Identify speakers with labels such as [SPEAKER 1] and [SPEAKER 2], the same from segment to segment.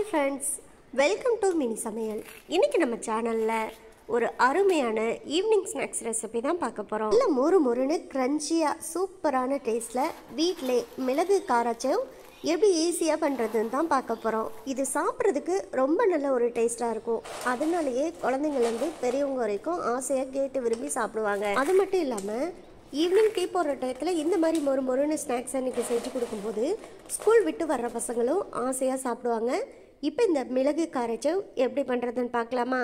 [SPEAKER 1] Hi friends, welcome to mini சமையல். இன்றைக்கி நம்ம சேனலில் ஒரு அருமையான ஈவினிங் ஸ்நாக்ஸ் ரெசிபி தான் பார்க்க போகிறோம். நல்ல மொறு மொறுன்னு க்ரன்ச்சியாக சூப்பரான டேஸ்ட்டில் வீட்டிலே மிளகு காராச்சேவ் எப்படி ஈஸியாக பண்ணுறதுன்னு தான் பார்க்க போகிறோம். இது சாப்பிட்றதுக்கு ரொம்ப நல்ல ஒரு டேஸ்ட்டாக இருக்கும். அதனாலேயே குழந்தைங்கள்லேருந்து பெரியவங்க வரைக்கும் ஆசையாக கேட்டு விரும்பி சாப்பிடுவாங்க. அது மட்டும் இல்லாமல் ஈவினிங் டீ போடுற டயத்தில் இந்த மாதிரி மொறு மொறுன்னு ஸ்நாக்ஸ் அன்றைக்கி செஞ்சு கொடுக்கும்போது ஸ்கூல் விட்டு வர்ற பசங்களும் ஆசையாக சாப்பிடுவாங்க. இப்போ இந்த மிளகு காராச்சேவ் எப்படி பண்ணுறதுன்னு பார்க்கலாமா?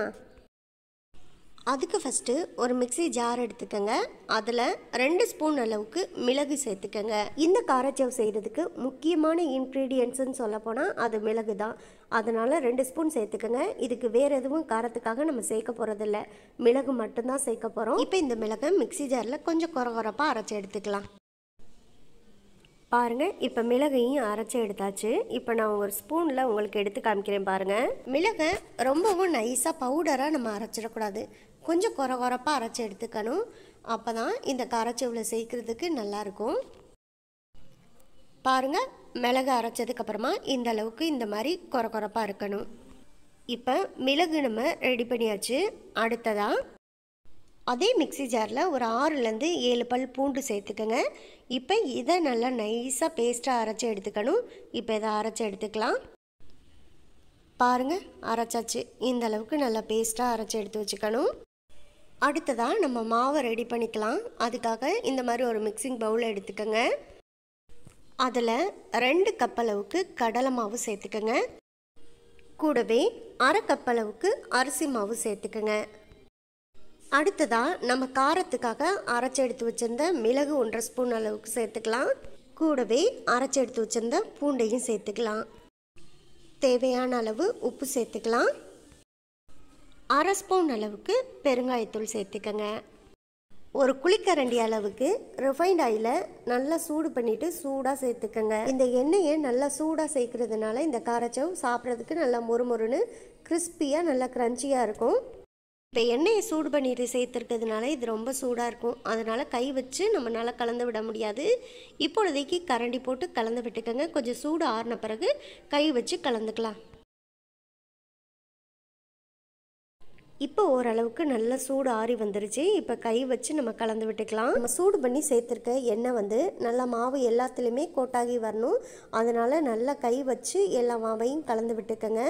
[SPEAKER 1] அதுக்கு ஃபஸ்ட்டு ஒரு மிக்ஸி ஜார் எடுத்துக்கோங்க. அதில் 2 ஸ்பூன் அளவுக்கு மிளகு சேர்த்துக்கோங்க. இந்த காராச்சேவ் செய்கிறதுக்கு முக்கியமான இன்க்ரீடியன்ட்ஸுன்னு சொல்லப்போனால் அது மிளகு தான். அதனால் 2 ஸ்பூன் சேர்த்துக்கோங்க. இதுக்கு வேறு எதுவும் காரத்துக்காக நம்ம சேர்க்க போகிறதில்ல, மிளகு மட்டும்தான் சேர்க்க போகிறோம். இப்போ இந்த மிளகை மிக்ஸி ஜாரில் கொஞ்சம் கொரகொரப்பாக அரைச்சி எடுத்துக்கலாம். பாருங்கள், இப்போ மிளகையும் அரைச்சி எடுத்தாச்சு. இப்போ நான் ஒரு ஸ்பூனில் உங்களுக்கு எடுத்து காமிக்கிறேன் பாருங்கள். மிளகை ரொம்பவும் நைஸாக பவுடராக நம்ம அரைச்சிடக்கூடாது, கொஞ்சம் கொரகொரப்பாக அரைச்சி எடுத்துக்கணும். அப்போ தான் இந்த காராச்சேவில் சேர்க்குறதுக்கு நல்லாயிருக்கும். பாருங்கள், மிளகு அரைச்சதுக்கப்புறமா இந்த அளவுக்கு இந்த மாதிரி கொரகொரப்பாக இருக்கணும். இப்போ மிளகு நம்ம ரெடி பண்ணியாச்சு. அடுத்ததாக அதே மிக்ஸி ஜாரில் ஒரு 6லேருந்து 7 பல் பூண்டு சேர்த்துக்கோங்க. இப்போ இதை நல்லா நைஸாக பேஸ்ட்டாக அரைச்சி எடுத்துக்கணும். இப்போ இதை அரைச்சி எடுத்துக்கலாம். பாருங்கள், அரைச்சாச்சு. இந்த அளவுக்கு நல்லா பேஸ்ட்டாக அரைச்சி எடுத்து வச்சுக்கணும். அடுத்ததாக நம்ம மாவை ரெடி பண்ணிக்கலாம். அதுக்காக இந்த மாதிரி ஒரு மிக்சிங் பவுல் எடுத்துக்கோங்க. அதில் 2 கப் அளவுக்கு கடலை மாவு சேர்த்துக்கோங்க. கூடவே 1/2 கப் அளவுக்கு அரிசி மாவு சேர்த்துக்கோங்க. அடுத்ததாக நம்ம காரத்துக்காக அரைச்சி எடுத்து வச்சுருந்த மிளகு 1/2 ஸ்பூன் அளவுக்கு சேர்த்துக்கலாம். கூடவே அரைச்சி எடுத்து வச்சுருந்த பூண்டையும் சேர்த்துக்கலாம். தேவையான அளவு உப்பு சேர்த்துக்கலாம். 1/2 ஸ்பூன் அளவுக்கு பெருங்காயத்தூள் சேர்த்துக்கங்க. ஒரு குழிக்கரண்டி அளவுக்கு ரிஃபைண்ட் ஆயிலை நல்லா சூடு பண்ணிவிட்டு சூடாக சேர்த்துக்கங்க. இந்த எண்ணெயை நல்லா சூடாக சேர்க்கறதுனால இந்த காராச்சேவ் சாப்பிட்றதுக்கு நல்லா மொறுமொறுன்னு கிறிஸ்பியாக நல்லா க்ரன்ச்சியாக இருக்கும். இப்போ எண்ணெயை சூடு பண்ணிட்டு சேர்த்துருக்கிறதுனால இது ரொம்ப சூடாக இருக்கும். அதனால் கை வச்சு நம்மளால் கலந்து விட முடியாது. இப்பொழுதைக்கு கரண்டி போட்டு கலந்து விட்டுக்கோங்க. கொஞ்சம் சூடு ஆறின பிறகு கை வச்சு கலந்துக்கலாம். இப்போ ஓரளவுக்கு நல்ல சூடு ஆறி வந்துருச்சு. இப்போ கை வச்சு நம்ம கலந்து விட்டுக்கலாம். நம்ம சூடு பண்ணி சேர்த்துருக்க எண்ணெய் நல்லா மாவு எல்லாத்துலேயுமே கோட்டாகி வரணும். அதனால் நல்லா கை வச்சு எல்லா மாவையும் கலந்து விட்டுக்கோங்க.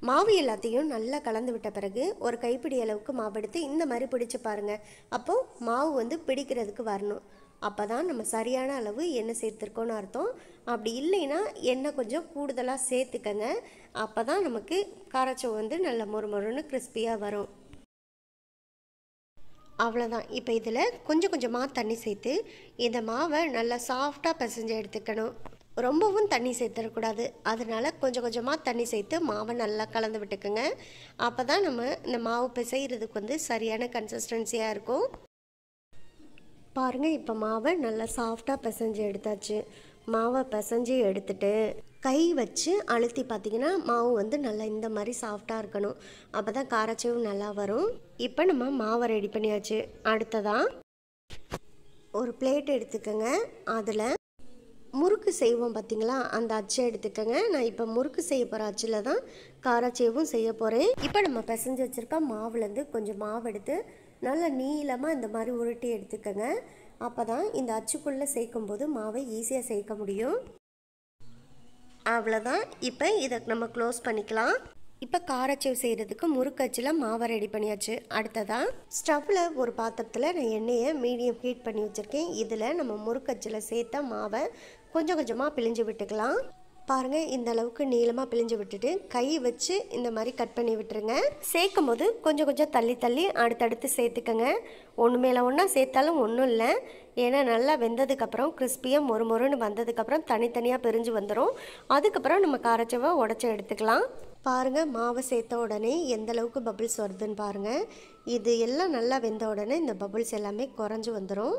[SPEAKER 1] மாவு எல்லாத்தையும் நல்லா கலந்து விட்ட பிறகு ஒரு கைப்பிடி அளவுக்கு மாவு எடுத்து இந்த மாதிரி பிடிச்சு பாருங்கள். அப்போது மாவு பிடிக்கிறதுக்கு வரணும். அப்போ தான் நம்ம சரியான அளவு எண்ணெய் சேர்த்துருக்கோன்னு அர்த்தம். அப்படி இல்லைன்னா எண்ணெய் கொஞ்சம் கூடுதலாக சேர்த்துக்கங்க. அப்போ தான் நமக்கு காராச்சேவ் நல்ல மொறுமொறுன்னு கிறிஸ்பியாக வரும். அவ்வளோதான். இப்போ இதில் கொஞ்சம் கொஞ்சமாக தண்ணி சேர்த்து இந்த மாவை நல்லா சாஃப்டாக பிசைஞ்சு எடுத்துக்கணும். ரொம்பவும் தண்ணி சேர்த்துடக்கூடாது. அதனால் கொஞ்சம் கொஞ்சமாக தண்ணி சேர்த்து மாவை நல்லா கலந்து விட்டுக்குங்க. அப்போ தான் நம்ம இந்த மாவு பிசைகிறதுக்கு சரியான கன்சிஸ்டன்சியாக இருக்கும். பாருங்கள், இப்போ மாவை நல்லா சாஃப்டாக பிசைஞ்சு எடுத்தாச்சு. மாவை பிசைஞ்சு எடுத்துட்டு கை வச்சு அழுத்தி பார்த்திங்கன்னா மாவு நல்லா இந்த மாதிரி சாஃப்டாக இருக்கணும். அப்போ தான் காராச்சேவ் நல்லா வரும். இப்போ நம்ம மாவை ரெடி பண்ணியாச்சு. அடுத்ததாக ஒரு பிளேட் எடுத்துக்கோங்க. அதில் முறுக்கு செய்வோம் பார்த்திங்களா, அந்த அச்சை எடுத்துக்கோங்க. நான் இப்போ முறுக்கு செய்ய போகிற அச்சில் தான் காராச்சேவும் செய்ய போகிறேன். இப்போ நம்ம பிசைஞ்சு வச்சுருக்க மாவுலேருந்து கொஞ்சம் மாவு எடுத்து நல்லா நீளமாக இந்த மாதிரி உருட்டி எடுத்துக்கோங்க. அப்போ தான் இந்த அச்சுக்குள்ளே சேர்க்கும்போது மாவை ஈஸியாக சேர்க்க முடியும். அவ்வளோதான். இப்போ இதை நம்ம க்ளோஸ் பண்ணிக்கலாம். இப்போ காராச்சேவ் செய்கிறதுக்கு முறுக்கு அச்சில் மாவை ரெடி பண்ணியாச்சு. அடுத்ததாக ஸ்டவ்வில் ஒரு பாத்திரத்தில் நான் எண்ணெயை மீடியம் ஹீட் பண்ணி வச்சுருக்கேன். இதில் நம்ம முறுக்கு அச்சில் சேர்த்த மாவை கொஞ்சம் கொஞ்சமாக பிழிஞ்சு விட்டுக்கலாம். பாருங்கள், இந்த அளவுக்கு நீளமாக பிழிஞ்சு விட்டுட்டு கை வச்சு இந்த மாதிரி கட் பண்ணி விட்டுருங்க. சேர்க்கும் போது கொஞ்சம் கொஞ்சம் தள்ளி தள்ளி அடுத்தடுத்து சேர்த்துக்கங்க. ஒன்று மேலே ஒன்றா சேர்த்தாலும் ஒன்றும் இல்லை. ஏன்னா நல்லா வெந்ததுக்கப்புறம் கிறிஸ்பியாக மொறுமொறுன்னு வந்ததுக்கப்புறம் தனித்தனியாக பிரிஞ்சு வந்துடும். அதுக்கப்புறம் நம்ம காராச்சேவை உடச்சி எடுத்துக்கலாம். பாருங்கள், மாவை சேர்த்த உடனே எந்த அளவுக்கு பபிள்ஸ் வருதுன்னு பாருங்கள். இது எல்லாம் நல்லா வெந்த உடனே இந்த பபிள்ஸ் எல்லாமே குறைஞ்சி வந்துடும்.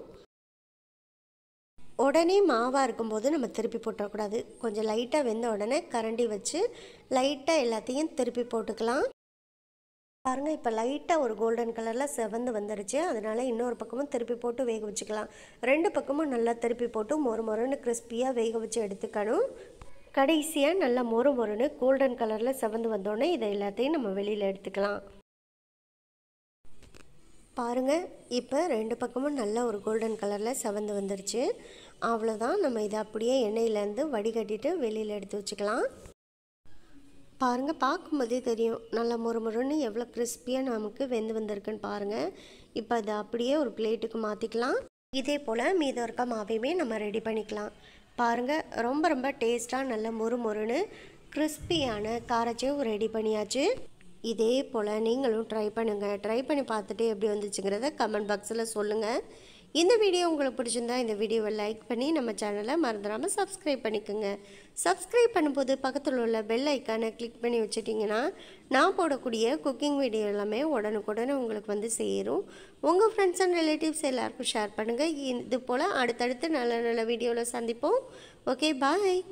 [SPEAKER 1] உடனே மாவாக இருக்கும்போது நம்ம திருப்பி போட்டக்கூடாது. கொஞ்சம் லைட்டாக வெந்த உடனே கரண்டி வச்சு லைட்டாக எல்லாத்தையும் திருப்பி போட்டுக்கலாம். பாருங்கள், இப்போ லைட்டாக ஒரு கோல்டன் கலரில் செவந்து வந்துருச்சு. அதனால் இன்னொரு பக்கமும் திருப்பி போட்டு வேக வச்சுக்கலாம். 2 பக்கமும் நல்லா திருப்பி போட்டு மொறு மொறுன்னு கிறிஸ்பியாக வேக வச்சு எடுத்துக்கணும். கடைசியாக நல்லா மொறு மொறுன்னு கோல்டன் கலரில் செவந்து வந்தோடனே இதை எல்லாத்தையும் நம்ம வெளியில் எடுத்துக்கலாம். பாருங்கள், இப்போ 2 பக்கமும் நல்ல ஒரு கோல்டன் கலரில் செவந்து வந்துருச்சு. அவ்வளோதான், நம்ம இதை அப்படியே எண்ணெயிலேருந்து வடிகட்டிட்டு வெளியில் எடுத்து வச்சுக்கலாம். பாருங்கள், பார்க்கும்போதே தெரியும் நல்லா மொறுமொறுன்னு எவ்வளோ கிறிஸ்பியாக நமக்கு வெந்து வந்திருக்குன்னு பாருங்கள். இப்போ அதை அப்படியே ஒரு பிளேட்டுக்கு மாற்றிக்கலாம். இதே போல் மீதம் இருக்க மாவையுமே நம்ம ரெடி பண்ணிக்கலாம். பாருங்கள், ரொம்ப ரொம்ப டேஸ்ட்டாக நல்ல மொறுமொறுன்னு கிறிஸ்பியான காரச்சேவ் ரெடி பண்ணியாச்சு. இதே போல் நீங்களும் ட்ரை பண்ணுங்கள். ட்ரை பண்ணி பார்த்துட்டு எப்படி வந்துச்சுங்கிறத கமெண்ட் பாக்ஸில் சொல்லுங்கள். இந்த வீடியோ உங்களுக்கு பிடிச்சிருந்தா இந்த வீடியோவை லைக் பண்ணி நம்ம சேனலை மறந்துடாமல் சப்ஸ்கிரைப் பண்ணிக்கோங்க. சப்ஸ்கிரைப் பண்ணும்போது பக்கத்தில் உள்ள பெல் ஐக்கானை கிளிக் பண்ணி வச்சுட்டிங்கன்னா நான் போடக்கூடிய குக்கிங் வீடியோ எல்லாமே உடனுக்குடனே உங்களுக்கு வந்து சேரும். உங்கள் ஃப்ரெண்ட்ஸ் அண்ட் ரிலேட்டிவ்ஸ் எல்லாருக்கும் ஷேர் பண்ணுங்கள். இது போல் அடுத்தடுத்து நல்ல நல்ல வீடியோவில் சந்திப்போம். ஓகே, பாய்.